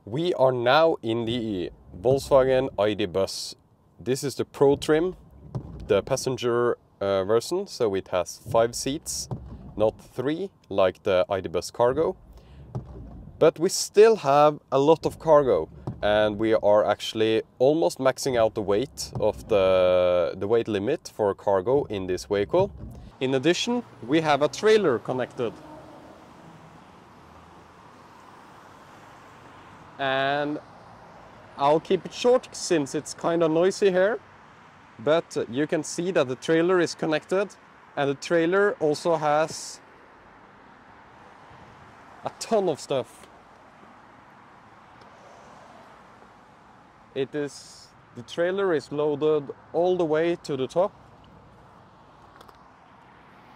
We are now in the Volkswagen ID.Buzz. This is the Pro trim, the passenger version, so it has 5 seats, not 3 like the ID.Buzz Cargo. But we still have a lot of cargo, and we are actually almost maxing out the weight of the weight limit for cargo in this vehicle. In addition, we have a trailer connected. And I'll keep it short since it's kind of noisy here, but you can see that the trailer is connected, and the trailer also has a ton of stuff. The trailer is loaded all the way to the top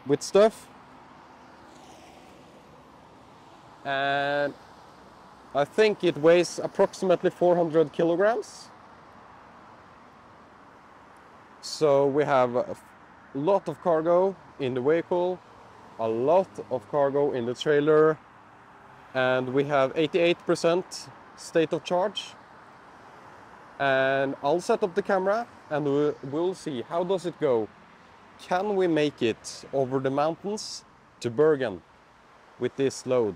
with stuff, and I think it weighs approximately 400 kilograms. So we have a lot of cargo in the vehicle, a lot of cargo in the trailer, and we have 88% state of charge. And I'll set up the camera and we'll see how does it go. Can we make it over the mountains to Bergen with this load?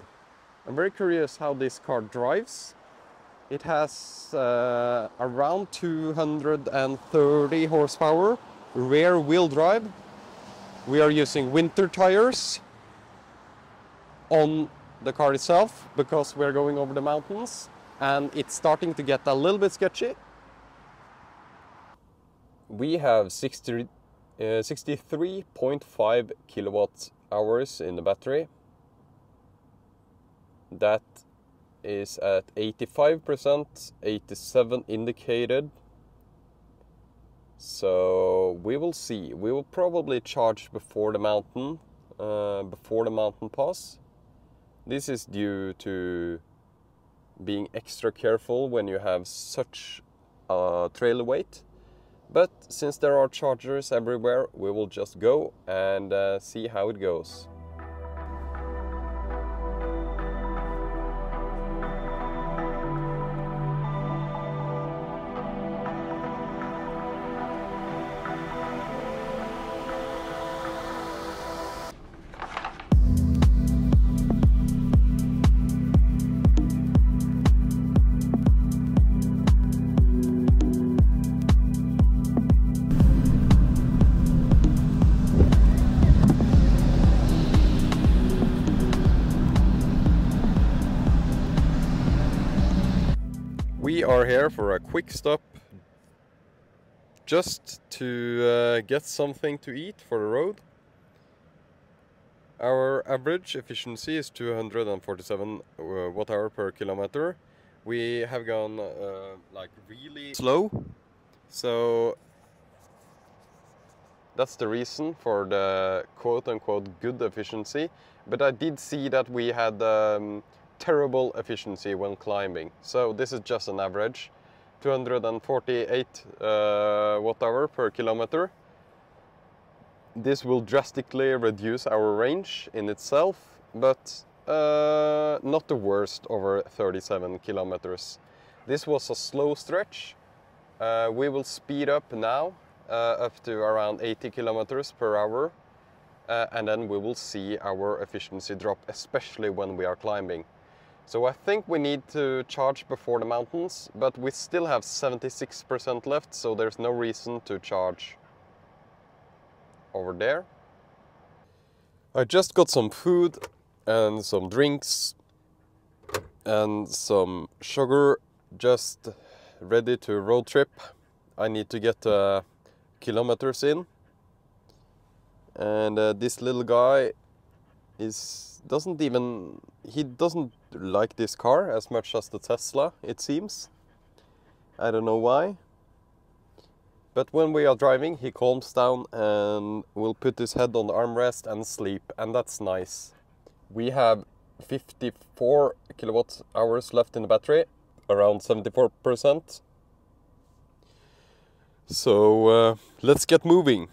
I'm very curious how this car drives. It has around 230 horsepower, rear wheel drive. We are using winter tires on the car itself because we're going over the mountains, and it's starting to get a little bit sketchy. We have 63.5 kilowatt hours in the battery. That is at 85%, 87 indicated. So we will see. We will probably charge before the mountain pass. This is due to being extra careful when you have such a trailer weight. But since there are chargers everywhere, we will just go and see how it goes. We are here for a quick stop just to get something to eat for the road. Our average efficiency is 247 watt-hour per kilometer. We have gone like really slow, so that's the reason for the quote-unquote good efficiency. But I did see that we had terrible efficiency when climbing, so this is just an average. 248 watt-hour per kilometer. This will drastically reduce our range in itself, but not the worst over 37 kilometers. This was a slow stretch. We will speed up now up to around 80 kilometers per hour, and then we will see our efficiency drop, especially when we are climbing. So I think we need to charge before the mountains, but we still have 76% left, so there's no reason to charge over there. I just got some food and some drinks and some sugar, just ready to road trip. I need to get kilometers in, and this little guy doesn't like this car as much as the Tesla, it seems. I don't know why. But when we are driving, he calms down and will put his head on the armrest and sleep, and that's nice. We have 54 kilowatt hours left in the battery, around 74%. So let's get moving.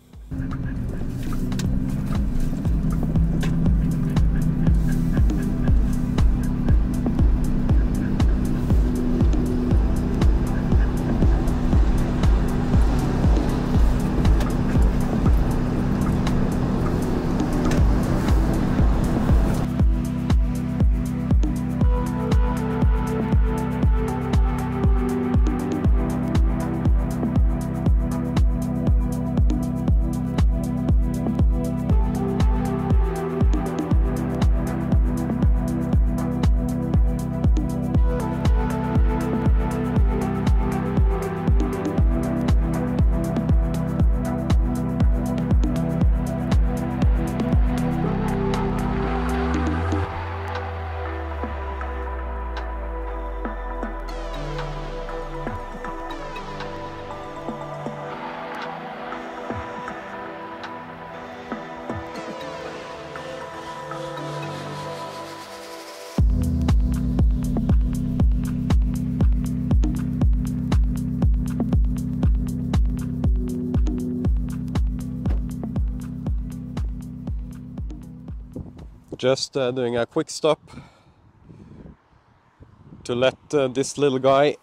Just doing a quick stop to let this little guy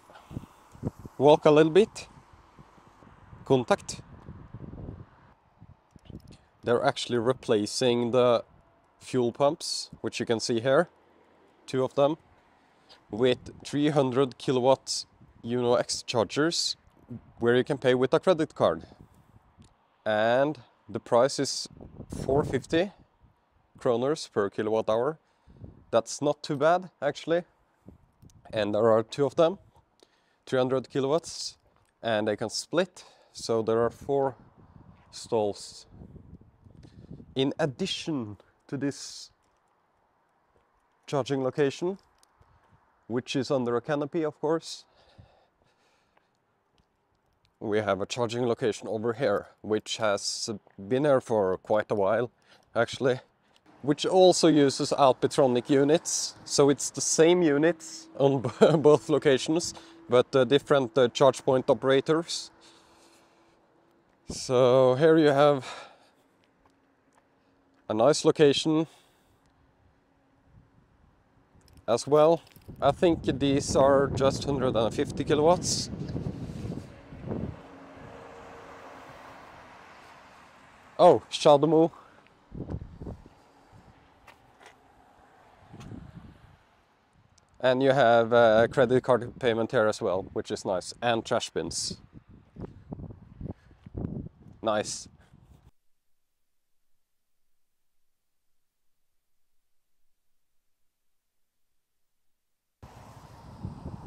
walk a little bit. Contact. They're actually replacing the fuel pumps, which you can see here, 2 of them, with 300 kilowatt Uno X chargers, where you can pay with a credit card. And the price is 450 kroners per kilowatt hour. That's not too bad, actually. And there are 2 of them, 300 kilowatts, and they can split, so there are 4 stalls. In addition to this charging location, which is under a canopy, of course, we have a charging location over here, which has been here for quite a while, actually, which also uses Alpitronic units. So it's the same units on both locations, but different charge point operators. So here you have a nice location as well. I think these are just 150 kilowatts. Oh, Shademo. And you have a credit card payment here as well, which is nice. And trash bins. Nice.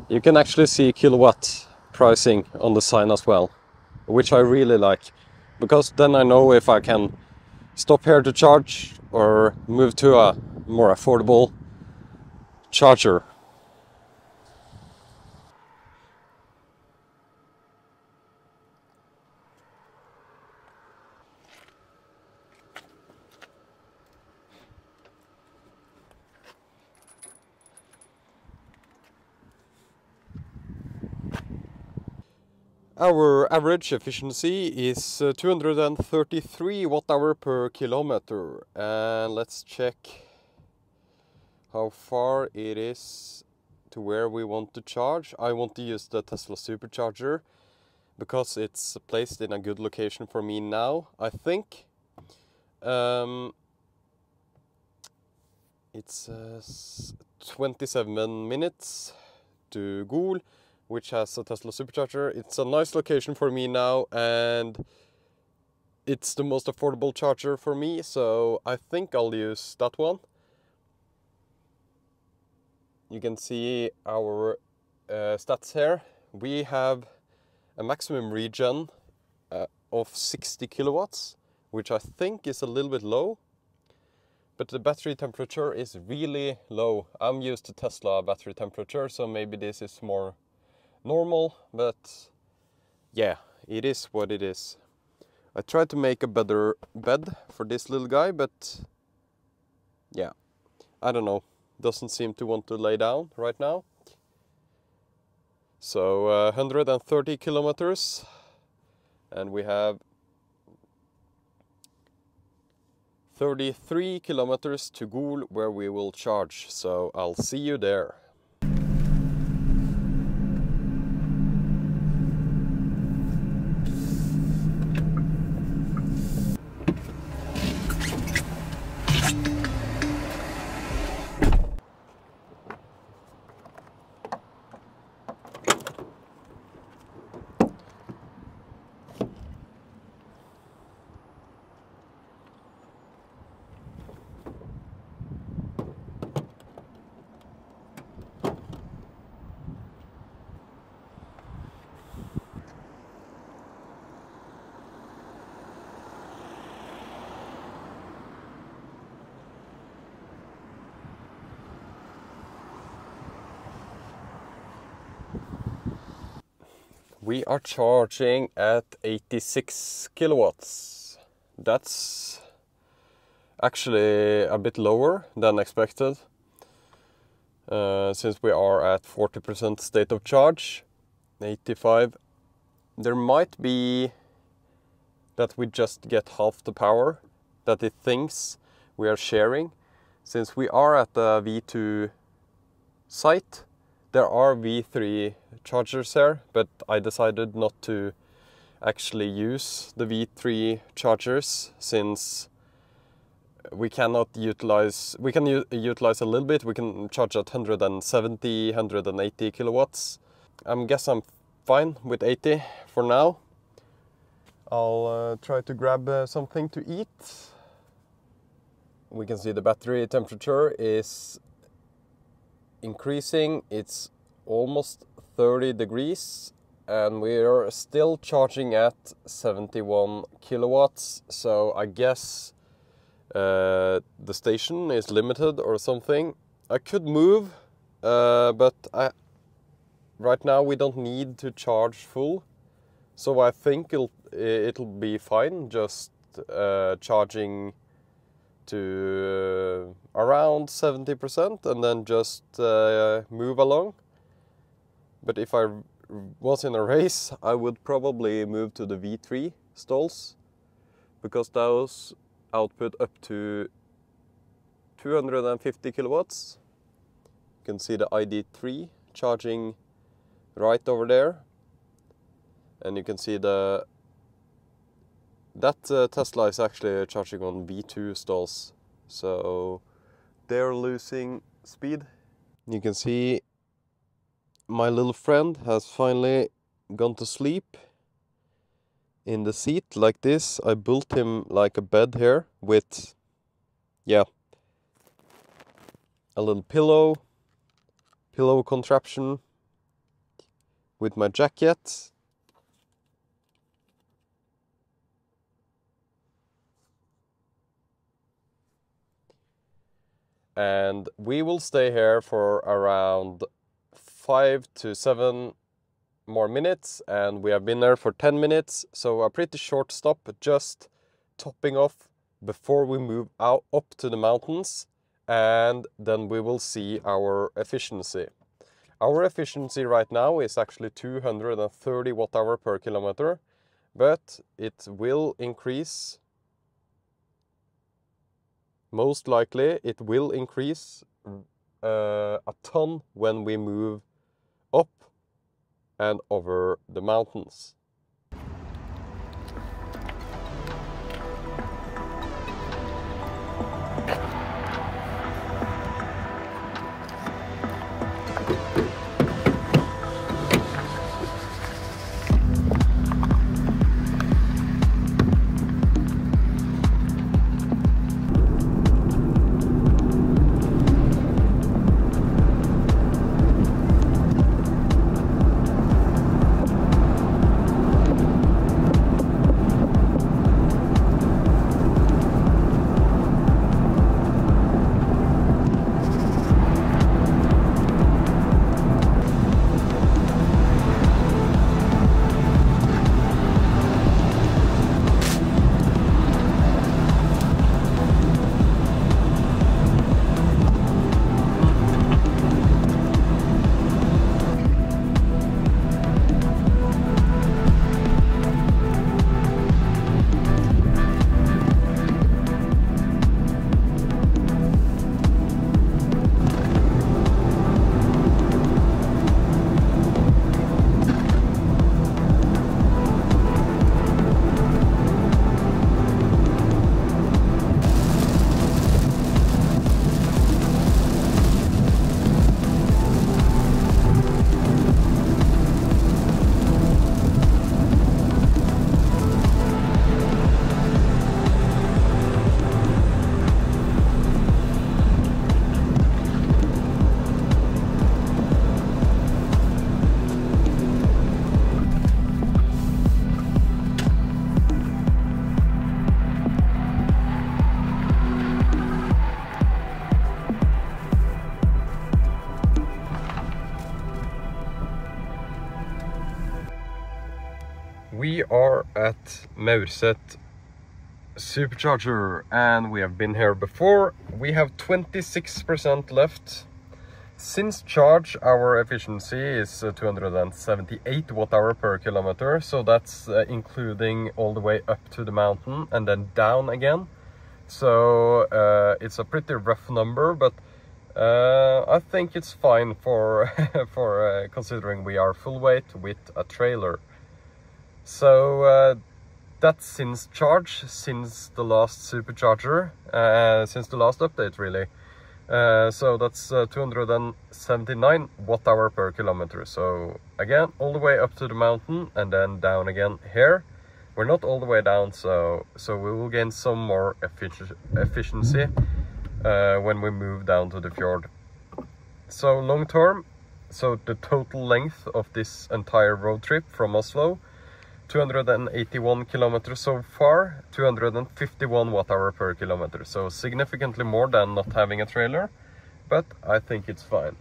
You can actually see kilowatt pricing on the sign as well, which I really like, because then I know if I can stop here to charge or move to a more affordable charger. Our average efficiency is 233 watt-hour per kilometer, and let's check how far it is to where we want to charge. I want to use the Tesla supercharger because it's placed in a good location for me now, I think. It's 27 minutes to Gol, which has a Tesla supercharger. It's a nice location for me now, and it's the most affordable charger for me, so I think I'll use that one. You can see our stats here. We have a maximum regen of 60 kilowatts, which I think is a little bit low, but the battery temperature is really low. I'm used to Tesla battery temperature, so maybe this is more normal, but yeah, it is what it is. I tried to make a better bed for this little guy, but yeah, I don't know. Doesn't seem to want to lay down right now. So 130 kilometers, and we have 33 kilometers to Gol, where we will charge. So I'll see you there. We are charging at 86 kilowatts. That's actually a bit lower than expected, since we are at 40% state of charge, 85. There might be that we just get half the power that it thinks we are sharing, since we are at the V2 site, there are V3 chargers here, but I decided not to actually use the V3 chargers since we cannot utilize, we can utilize a little bit. We can charge at 170, 180 kilowatts. I guess I'm fine with 80 for now. I'll try to grab something to eat. We can see the battery temperature is increasing. It's almost 30 degrees and we're still charging at 71 kilowatts. So I guess the station is limited or something. I could move, but right now we don't need to charge full. So I think it'll be fine just charging to around 70% and then just move along. But if I was in a race, I would probably move to the V3 stalls because those output up to 250 kilowatts. You can see the ID.3 charging right over there. And you can see that Tesla is actually charging on V2 stalls, so they're losing speed. You can see my little friend has finally gone to sleep in the seat like this. I built him like a bed here with, yeah, a little pillow contraption with my jacket. And we will stay here for around 5 to 7 more minutes, and we have been there for 10 minutes, so a pretty short stop, just topping off before we move out up to the mountains, and then we will see our efficiency. Our efficiency right now is actually 230 watt-hour per kilometer, but it will increase. Most likely it will increase a ton when we move up and over the mountains. We are at Maurset Supercharger and we have been here before. We have 26% left. Since charge, our efficiency is 278 watt-hour per kilometer, so that's including all the way up to the mountain and then down again. so it's a pretty rough number, but I think it's fine for for considering we are full weight with a trailer. So that's since charge, since the last supercharger, since the last update really. So that's 279 watt-hour per kilometer. So again, all the way up to the mountain and then down again here. We're not all the way down, so we will gain some more efficiency when we move down to the fjord. So long term, so the total length of this entire road trip from Oslo, 281 kilometers so far, 251 watt-hour per kilometer. So significantly more than not having a trailer, but I think it's fine.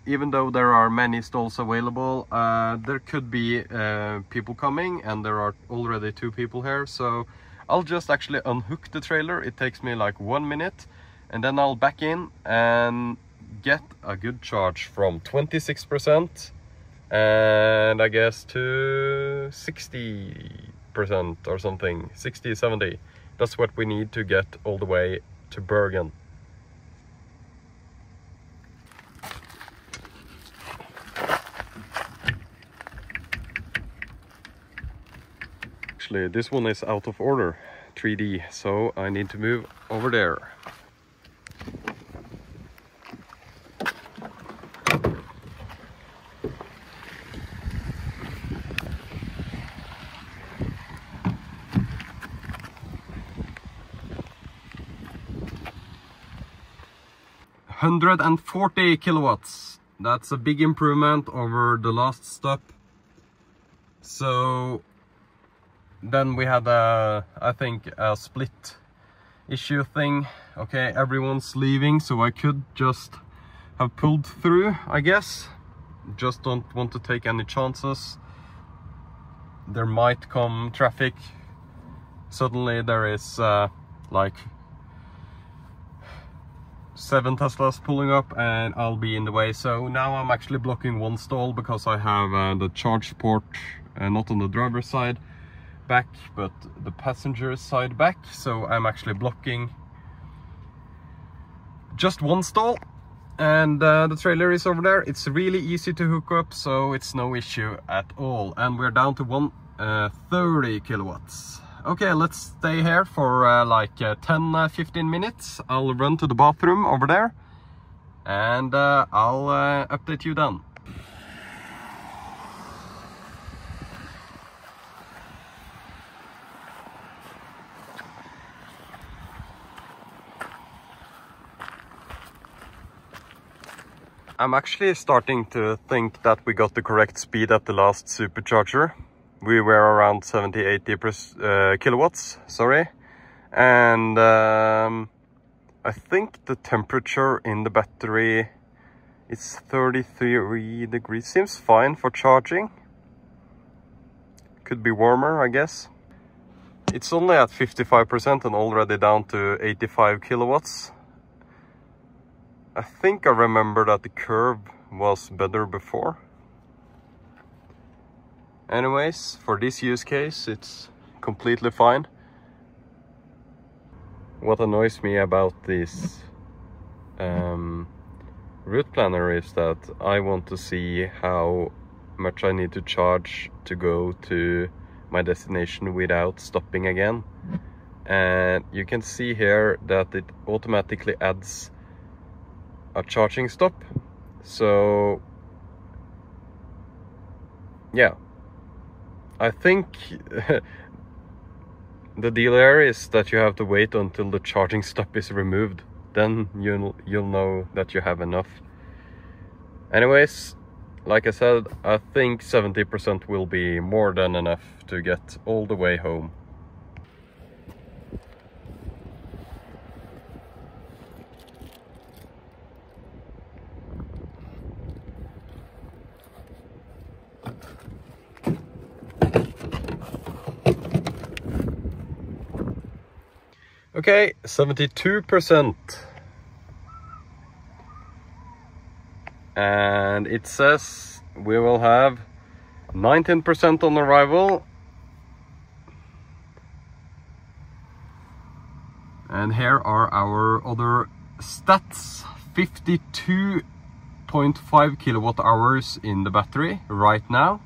Even though there are many stalls available, there could be people coming, and there are already 2 people here. So I'll just actually unhook the trailer. It takes me like 1 minute, and then I'll back in and get a good charge from 26%. And I guess to 60% or something, 60, 70. That's what we need to get all the way to Bergen. Actually, this one is out of order, 3D, so I need to move over there. $140 kilowatts. That's a big improvement over the last stop. So then we had I think a split issue thing. Okay, everyone's leaving, so I could just have pulled through, I guess. Just don't want to take any chances. There might come traffic. Suddenly there is like 7 Teslas pulling up and I'll be in the way. So now I'm actually blocking one stall because I have the charge port not on the driver's side back, but the passenger side back. So I'm actually blocking just one stall, and the trailer is over there. It's really easy to hook up, so it's no issue at all. And we're down to 130 kilowatts. Okay, let's stay here for like 10-15 minutes. I'll run to the bathroom over there, and I'll update you then. I'm actually starting to think that we got the correct speed at the last supercharger. We were around 70-80 kilowatts, sorry. And I think the temperature in the battery is 33 degrees. Seems fine for charging. Could be warmer, I guess. It's only at 55% and already down to 85 kilowatts. I think I remember that the curve was better before. Anyways, for this use case, it's completely fine. What annoys me about this route planner is that I want to see how much I need to charge to go to my destination without stopping again. And you can see here that it automatically adds a charging stop. So yeah, I think the deal here is that you have to wait until the charging stop is removed. Then you'll know that you have enough. Anyways, like I said, I think 70% will be more than enough to get all the way home. Okay, 72%. And it says we will have 19% on arrival And here are our other stats. 52.5 kilowatt hours in the battery right now.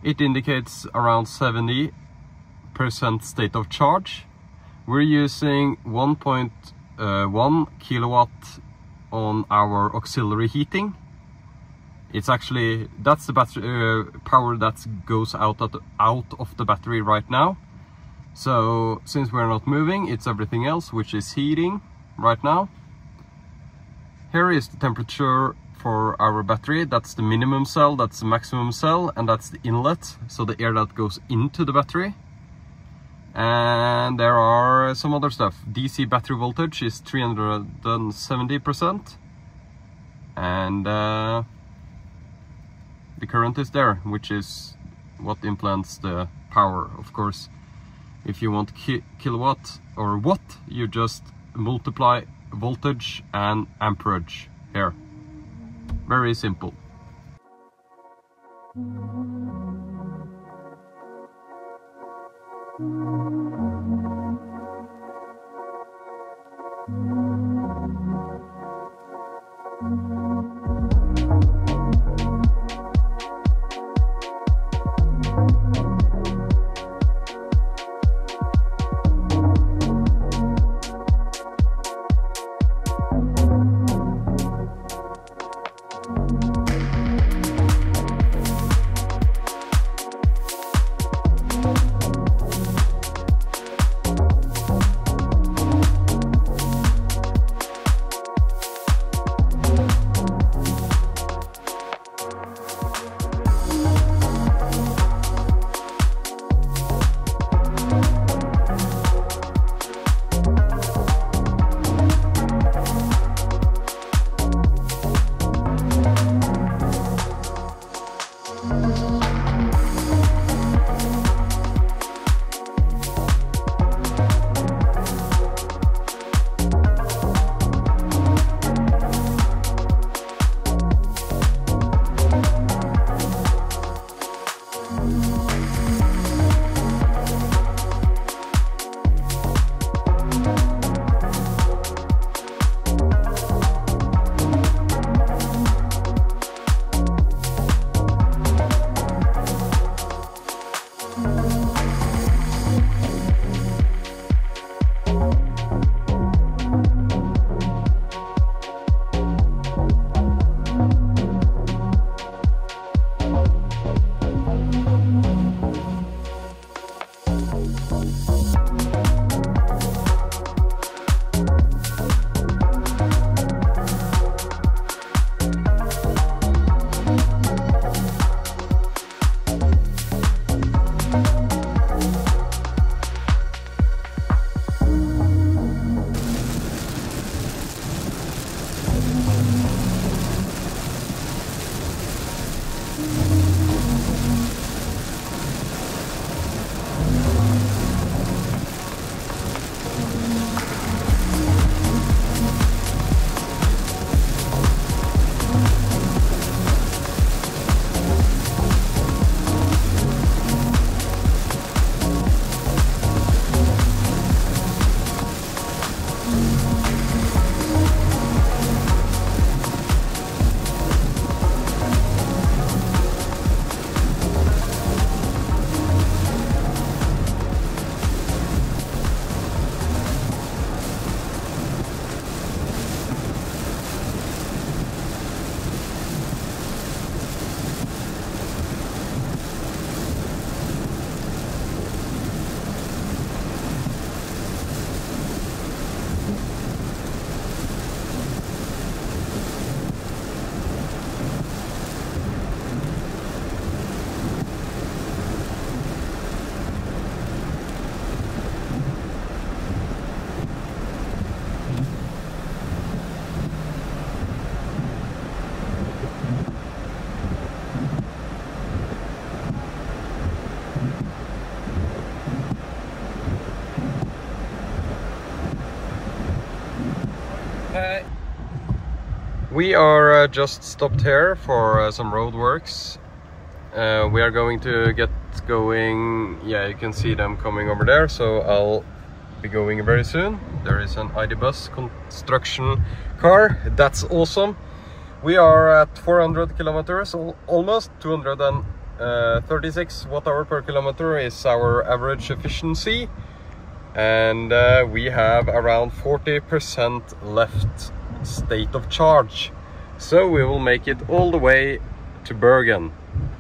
It indicates around 70% state of charge. We're using 1.1 kilowatt on our auxiliary heating. It's actually, that's the battery power that goes out of the battery right now. So since we're not moving, it's everything else which is heating right now. Here is the temperature for our battery. That's the minimum cell, that's the maximum cell, and that's the inlet, so the air that goes into the battery. And there are some other stuff. DC battery voltage is 370%, and the current is there, which is what influences the power. Of course, if you want kilowatt or watt, you just multiply voltage and amperage here. Very simple. We are just stopped here for some road works. We are going to get going. Yeah, you can see them coming over there, so I'll be going very soon. There is an ID.Buzz construction car. That's awesome. We are at 400 kilometers, almost 236 watt-hour per kilometer is our average efficiency. And we have around 40% left state of charge. So we will make it all the way to Bergen,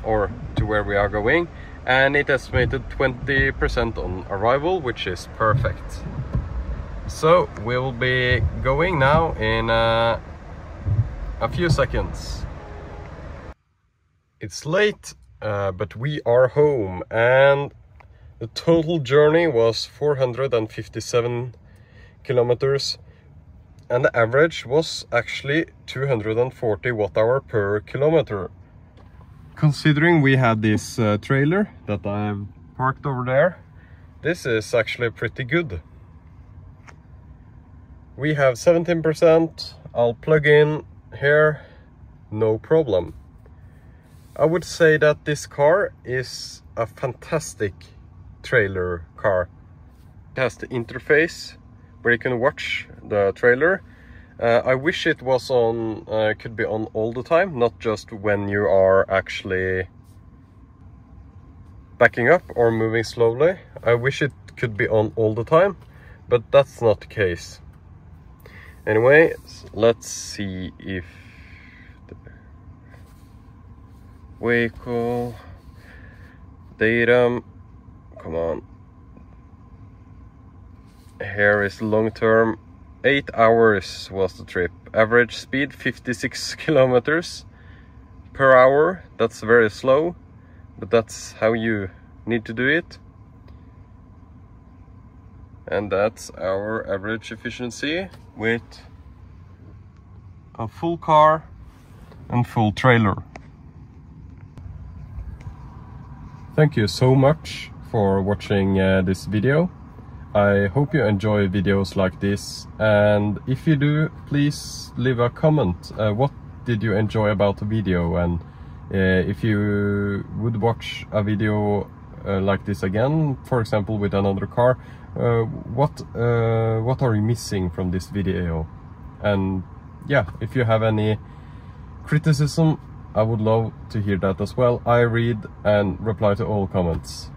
or to where we are going. And it estimated 20% on arrival, which is perfect. So we will be going now in a few seconds. It's late, but we are home, and the total journey was 457 kilometers, and the average was actually 240 watt-hour per kilometer. Considering we had this trailer that I've parked over there, this is actually pretty good. We have 17%. I'll plug in here, no problem. I would say that this car is a fantastic trailer car. It has the interface where you can watch the trailer. I wish it was on, could be on all the time, not just when you are actually backing up or moving slowly. I wish it could be on all the time, but that's not the case. Anyway, let's see if the vehicle data, come on. Here is long-term. 8 hours was the trip. Average speed 56 kilometers per hour. That's very slow, but that's how you need to do it. And that's our average efficiency with a full car and full trailer. Thank you so much for watching this video. I hope you enjoy videos like this, and if you do, please leave a comment. What did you enjoy about the video, and if you would watch a video like this again, for example with another car, what are you missing from this video? And yeah, if you have any criticism, I would love to hear that as well. I read and reply to all comments.